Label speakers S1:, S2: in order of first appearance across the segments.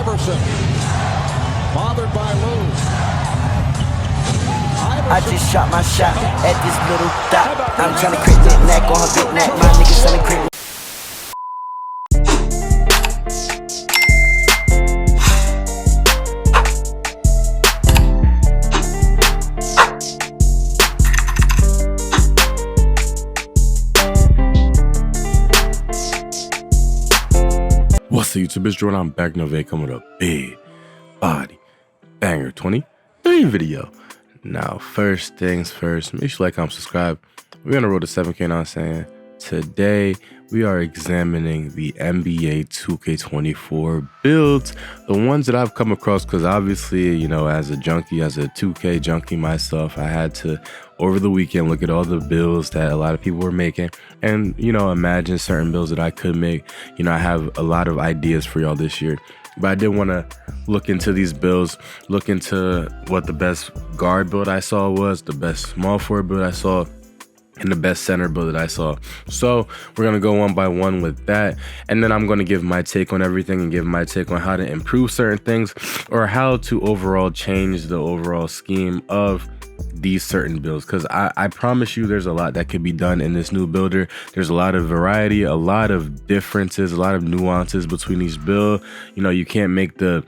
S1: Iverson. Bothered by Lou.
S2: I just shot my shot at this little dot. I'm trying to crit that neck on her big neck. My niggas trying to crit.
S3: What's up, YouTube? It's Drew, and I'm back in coming with a big body banger 23 video. Now, first things first, make sure you like, comment, subscribe. We're on the road to 7K now. Saying today we are examining the NBA 2K24 builds, the ones that I've come across, because obviously, you know, as a junkie, as a 2K junkie myself, I had to over the weekend look at all the builds that a lot of people were making and, you know, imagine certain builds that I could make. You know, I have a lot of ideas for y'all this year, but I did want to look into these builds, look into what the best guard build I saw was, the best small forward build I saw, and the best center build that I saw. So we're gonna go one by one with that, and then I'm gonna give my take on everything and give my take on how to improve certain things or how to overall change the overall scheme of these certain builds, because I promise you there's a lot that could be done in this new builder. There's a lot of variety, a lot of differences, a lot of nuances between each build. You know, you can't make the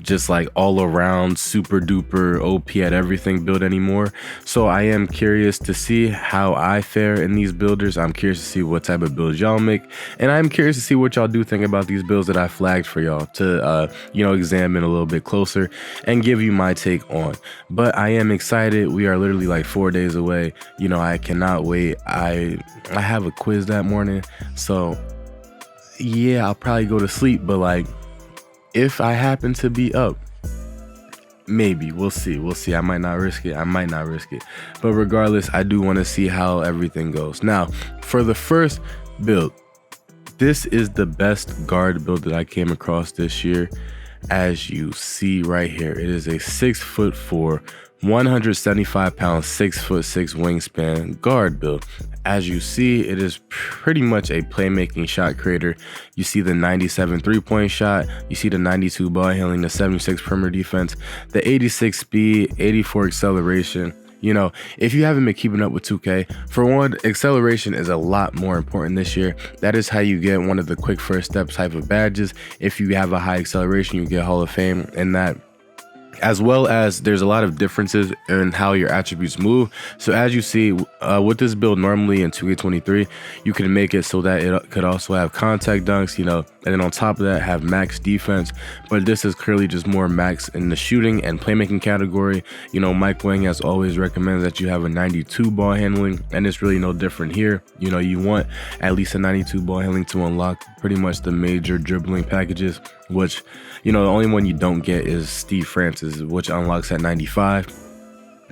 S3: just like all around super duper OP at everything build anymore. So I am curious to see how I fare in these builders. I'm curious to see what type of builds y'all make, and I'm curious to see what y'all do think about these builds that I flagged for y'all to you know, examine a little bit closer and give you my take on. But I am excited. We are literally like 4 days away. You know, I cannot wait. I have a quiz that morning, so yeah, I'll probably go to sleep, but like, if I happen to be up, maybe, we'll see. I might not risk it, but regardless, I do want to see how everything goes. Now, for the first build, this is the best guard build that I came across this year. As you see right here, it is a 6'4", 175 pound, 6'6" wingspan guard build. As you see, it is pretty much a playmaking shot creator. You see the 97 3-point shot, you see the 92 ball handling, the 76 perimeter defense, the 86 speed, 84 acceleration. You know, if you haven't been keeping up with 2K, for one, acceleration is a lot more important this year. That is how you get one of the quick first step type of badges. If you have a high acceleration, you get Hall of Fame, and that, as well as there's a lot of differences in how your attributes move. So as you see, with this build, normally in 2K23, you can make it so that it could also have contact dunks, you know, and then on top of that have max defense. But this is clearly just more max in the shooting and playmaking category. You know, Mike Wang has always recommended that you have a 92 ball handling, and it's really no different here. You know, you want at least a 92 ball handling to unlock pretty much the major dribbling packages, which, you know, the only one you don't get is Steve Francis, which unlocks at 95.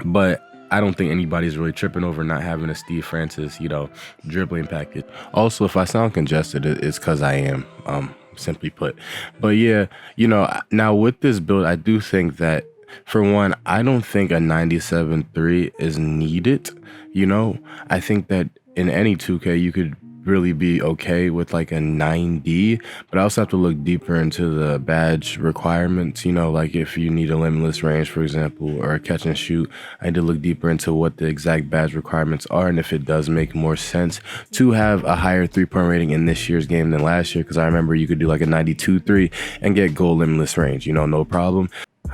S3: But I don't think anybody's really tripping over not having a Steve Francis, you know, dribbling package. Also, if I sound congested, it's because I am, simply put. But yeah, you know, now with this build, I do think that, for one, I don't think a 97-3 is needed. You know, I think that in any 2K, you could really be okay with like a 90, but I also have to look deeper into the badge requirements. You know, like if you need a limitless range, for example, or a catch and shoot, I need to look deeper into what the exact badge requirements are, and if it does make more sense to have a higher 3-point rating in this year's game than last year, because I remember you could do like a 92-3 and get gold limitless range, you know, no problem.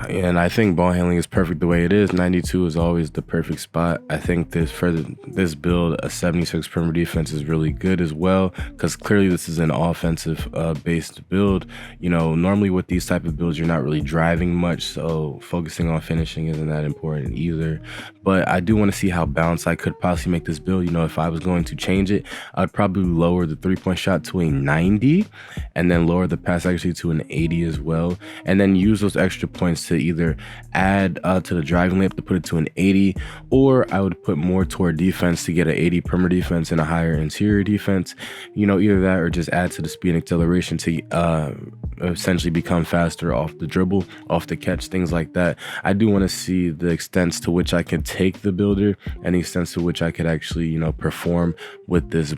S3: And I think ball handling is perfect the way it is. 92 is always the perfect spot. I think this build, a 76 perimeter defense, is really good as well, because clearly this is an offensive based build. You know, normally with these type of builds, you're not really driving much, so focusing on finishing isn't that important either. But I do want to see how balanced I could possibly make this build. You know, if I was going to change it, I'd probably lower the 3-point shot to a 90, and then lower the pass accuracy to an 80 as well, and then use those extra points to either add to the driving layup to put it to an 80, or I would put more toward defense to get an 80 perimeter defense and a higher interior defense. Either that or just add to the speed and acceleration to essentially become faster off the dribble, off the catch, things like that. I do want to see the extents to which I can take the builder and the extents to which I could actually, perform with this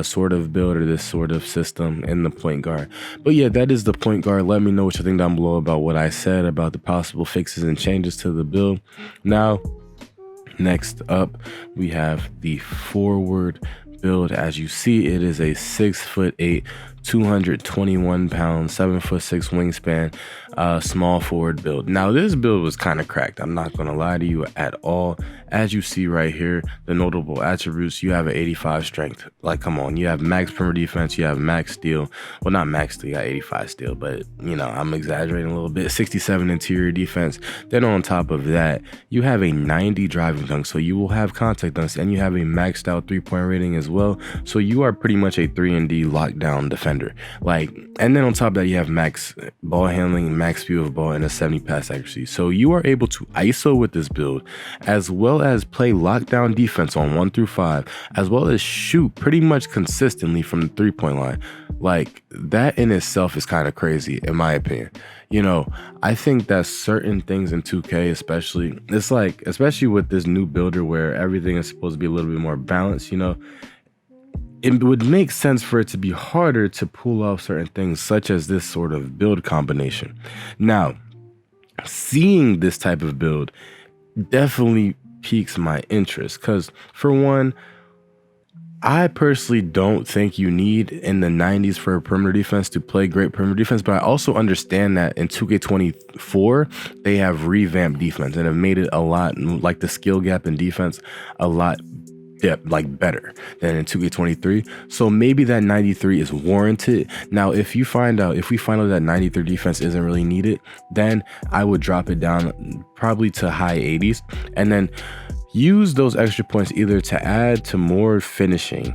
S3: sort of build or this sort of system in the point guard. But yeah, that is the point guard. Let me know what you think down below about what I said about the possible fixes and changes to the build. Now, next up, we have the forward build. As you see, it is a 6'8", 221 pounds, 7'6" wingspan, small forward build. Now this build was kind of cracked, I'm not gonna lie to you at all. As you see right here, the notable attributes: you have an 85 strength. Like, come on, you have max perimeter defense, you have max steal. Well, not max steal, you got 85 steal, but I'm exaggerating a little bit. 67 interior defense. Then on top of that, you have a 90 driving dunk, so you will have contact dunks, and you have a maxed out 3-point rating as well. So you are pretty much a 3-and-D lockdown defender. And then on top of that, you have max ball handling, max view of ball, and a 70 pass accuracy. So you are able to ISO with this build, as well as play lockdown defense on 1 through 5, as well as shoot pretty much consistently from the 3-point line. Like, that in itself is kind of crazy, in my opinion. I think that certain things in 2K, especially with this new builder where everything is supposed to be a little bit more balanced, it would make sense for it to be harder to pull off certain things, such as this sort of build combination. Now, seeing this type of build definitely piques my interest, because for one, I personally don't think you need in the 90s for a perimeter defense to play great perimeter defense, but I also understand that in 2K24 they have revamped defense and have made it a lot, like the skill gap in defense, a lot better than in 2K23. So maybe that 93 is warranted. Now, if we find out that 93 defense isn't really needed, then I would drop it down probably to high 80s, and then use those extra points either to add to more finishing,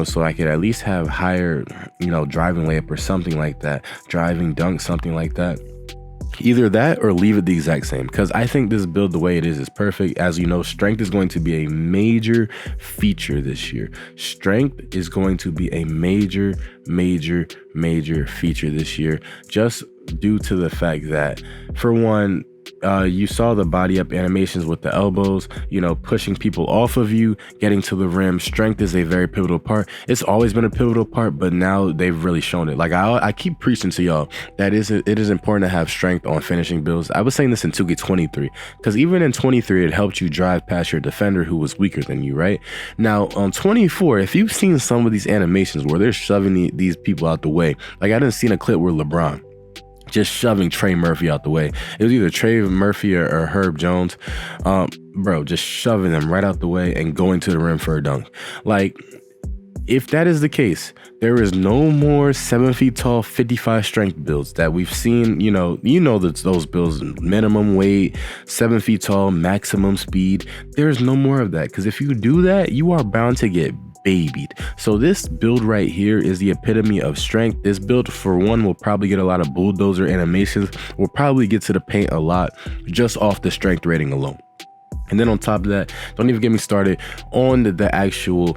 S3: so I could at least have higher, driving layup or something like that, driving dunk, something like that. Either that or leave it the exact same, because I think this build, the way it is perfect. As you know, strength is going to be a major feature this year. Strength is going to be a major feature this year, just due to the fact that, for one, you saw the body up animations with the elbows, pushing people off of you, getting to the rim. Strength is a very pivotal part. It's always been a pivotal part, but now they've really shown it. Like, I keep preaching to y'all that it is important to have strength on finishing builds. I was saying this in 2K23, because even in 23, it helped you drive past your defender who was weaker than you, right? Now, on 24, if you've seen some of these animations where they're shoving these people out the way, like I didn't see a clip where LeBron just shoving Trey Murphy out the way. It was either Trey Murphy or Herb Jones. Bro, just shoving them right out the way and going to the rim for a dunk. Like, if that is the case, there is no more 7 feet tall, 55 strength builds that we've seen. That those builds, minimum weight, 7 feet tall, maximum speed. There's no more of that, because if you do that, you are bound to get babied. So this build right here is the epitome of strength. This build, for one, will probably get a lot of bulldozer animations. We'll probably get to the paint a lot just off the strength rating alone. And then on top of that, don't even get me started on the actual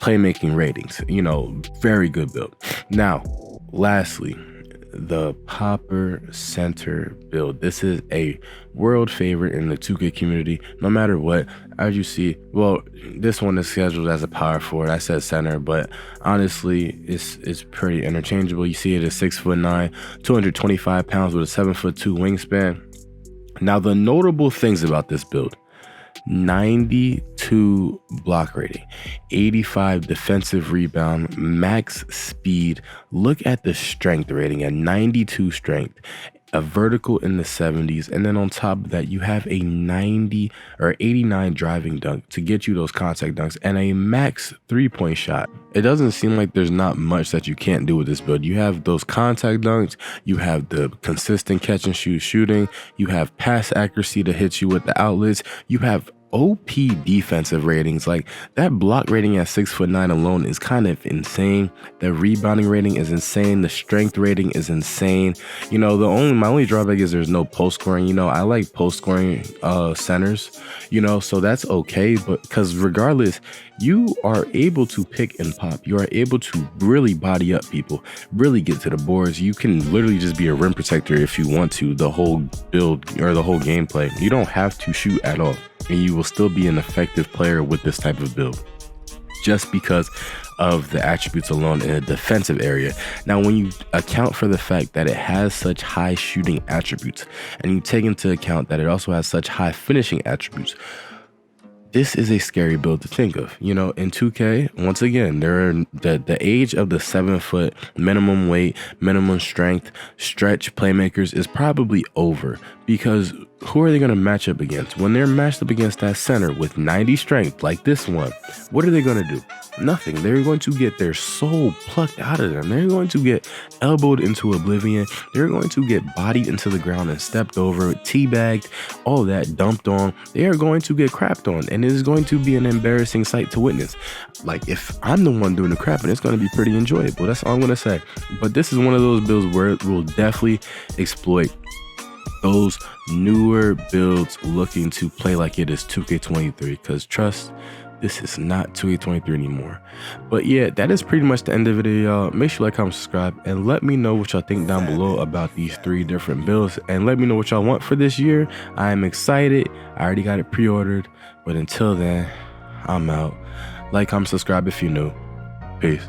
S3: playmaking ratings. Very good build. Now, lastly, the popper center build. This is a world favorite in the 2K community, no matter what. As you see, well, this one is scheduled as a power forward. I said center, but honestly, it's pretty interchangeable. You see it as 6'9", 225 pounds with a 7'2" wingspan. Now, the notable things about this build: 92 block rating, 85 defensive rebound, max speed. Look at the strength rating at 92 strength, a vertical in the 70s, and then on top of that, you have a 90 or 89 driving dunk to get you those contact dunks, and a max 3-point shot. It doesn't seem like there's not much that you can't do with this build. You have those contact dunks, you have the consistent catch and shoot shooting, you have pass accuracy to hit you with the outlets, you have OP defensive ratings. Like, that block rating at 6'9" alone is kind of insane. The rebounding rating is insane. The strength rating is insane. You know, my only drawback is there's no post scoring. You know, I like post scoring centers, you know, so that's okay. But because regardless, you are able to pick and pop. You are able to really body up people, really get to the boards. You can literally just be a rim protector if you want to, the whole build or the whole gameplay. You don't have to shoot at all, and you will still be an effective player with this type of build, just because of the attributes alone in a defensive area. Now, when you account for the fact that it has such high shooting attributes, and you take into account that it also has such high finishing attributes, this is a scary build to think of. You know, in 2K, once again, the age of the 7-foot minimum weight, minimum strength, stretch playmakers is probably over, because who are they going to match up against? When they're matched up against that center with 90 strength like this one, what are they going to do? Nothing. They're going to get their soul plucked out of them. They're going to get elbowed into oblivion. They're going to get bodied into the ground and stepped over, teabagged, all that, dumped on. They are going to get crapped on, and it is going to be an embarrassing sight to witness. Like, if I'm the one doing the crapping, it's going to be pretty enjoyable. That's all I'm going to say. But this is one of those builds where it will definitely exploit those newer builds looking to play like it is 2K23, because trust, this is not 2K23 anymore. But yeah, that is pretty much the end of the video, y'all. Make sure you like, comment, subscribe, and let me know what y'all think down below about these 3 different builds, and let me know what y'all want for this year. I am excited. I already got it pre-ordered, but until then, I'm out. Like, comment, subscribe if you're new. Peace.